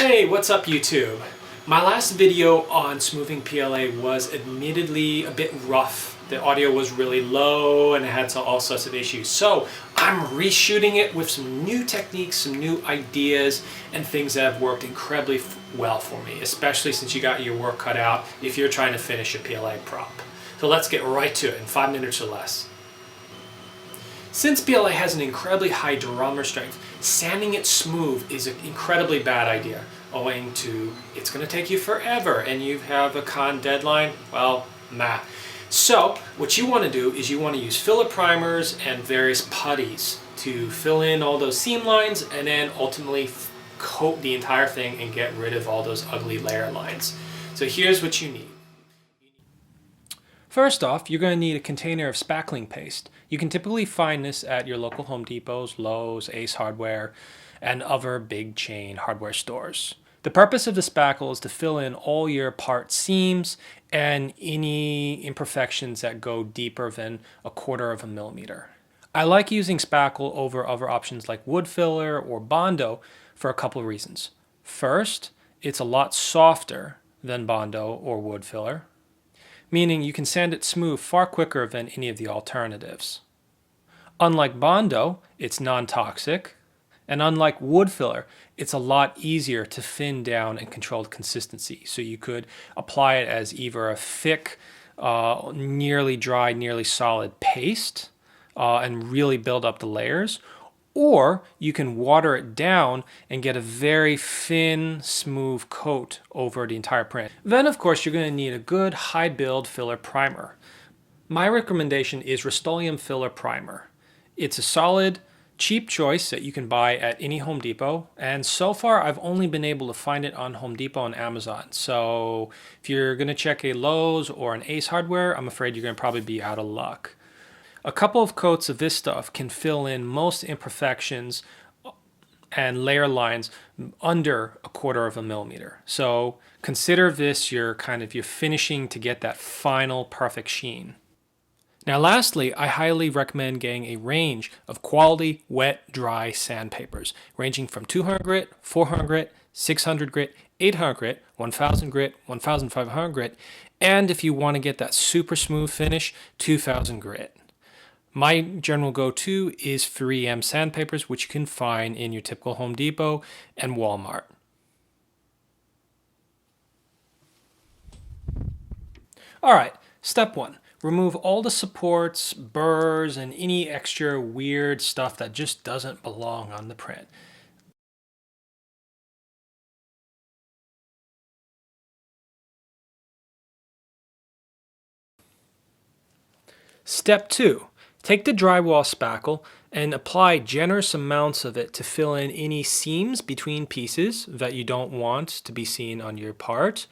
Hey, what's up YouTube? My last video on smoothing PLA was admittedly a bit rough. The audio was really low and it had all sorts of issues. So I'm reshooting it with some new techniques, some new ideas, and things that have worked incredibly well for me, especially since you got your work cut out if you're trying to finish a PLA prop. So let's get right to it in 5 minutes or less. Since PLA has an incredibly high durable strength, sanding it smooth is an incredibly bad idea, owing to it's going to take you forever and you have a con deadline. Well, nah. So what you want to do is you want to use filler primers and various putties to fill in all those seam lines and then ultimately coat the entire thing and get rid of all those ugly layer lines. So here's what you need. First off, you're going to need a container of spackling paste. You can typically find this at your local Home Depots, Lowe's, Ace Hardware, and other big chain hardware stores. The purpose of the spackle is to fill in all your part seams and any imperfections that go deeper than 1/4 millimeter. I like using spackle over other options like wood filler or Bondo for a couple of reasons. First, it's a lot softer than Bondo or wood filler, meaning you can sand it smooth far quicker than any of the alternatives. Unlike Bondo, it's non-toxic, and unlike wood filler, it's a lot easier to thin down and control consistency. So you could apply it as either a thick, nearly dry, nearly solid paste and really build up the layers, or you can water it down and get a very thin, smooth coat over the entire print. Then, of course, you're going to need a good high-build filler primer. My recommendation is Rust-Oleum Filler Primer. It's a solid, cheap choice that you can buy at any Home Depot, and so far I've only been able to find it on Home Depot and Amazon. So if you're going to check a Lowe's or an Ace Hardware, I'm afraid you're going to probably be out of luck. A couple of coats of this stuff can fill in most imperfections and layer lines under 1/4 millimeter. So consider this your finishing to get that final perfect sheen. Now lastly, I highly recommend getting a range of quality wet dry sandpapers ranging from 200 grit, 400 grit, 600 grit, 800 grit, 1000 grit, 1500 grit, and if you want to get that super smooth finish, 2000 grit. My general go-to is 3M sandpapers, which you can find in your typical Home Depot and Walmart. All right, step 1. Remove all the supports, burrs, and any extra weird stuff that just doesn't belong on the print. Step 2. Take the drywall spackle and apply generous amounts of it to fill in any seams between pieces that you don't want to be seen on your part.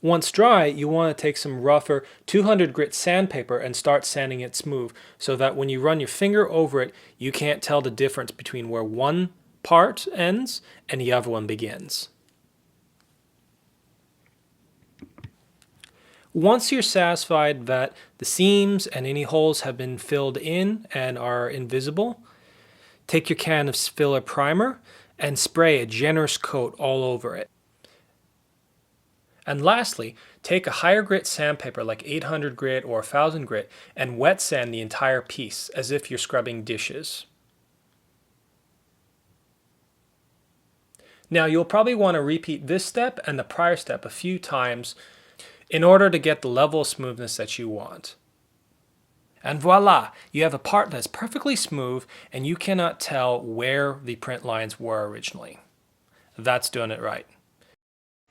Once dry, you want to take some rougher 200 grit sandpaper and start sanding it smooth so that when you run your finger over it, you can't tell the difference between where one part ends and the other one begins. Once you're satisfied that the seams and any holes have been filled in and are invisible, take your can of filler primer and spray a generous coat all over it. And lastly, take a higher grit sandpaper like 800 grit or 1000 grit and wet sand the entire piece as if you're scrubbing dishes. Now you'll probably want to repeat this step and the prior step a few times in order to get the level of smoothness that you want. And voila, you have a part that's perfectly smooth and you cannot tell where the print lines were originally. That's doing it right.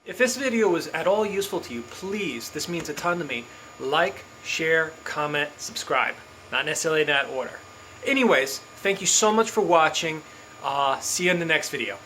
If this video was at all useful to you, please, this means a ton to me, like, share, comment, subscribe. Not necessarily in that order. Anyways, thank you so much for watching. See you in the next video.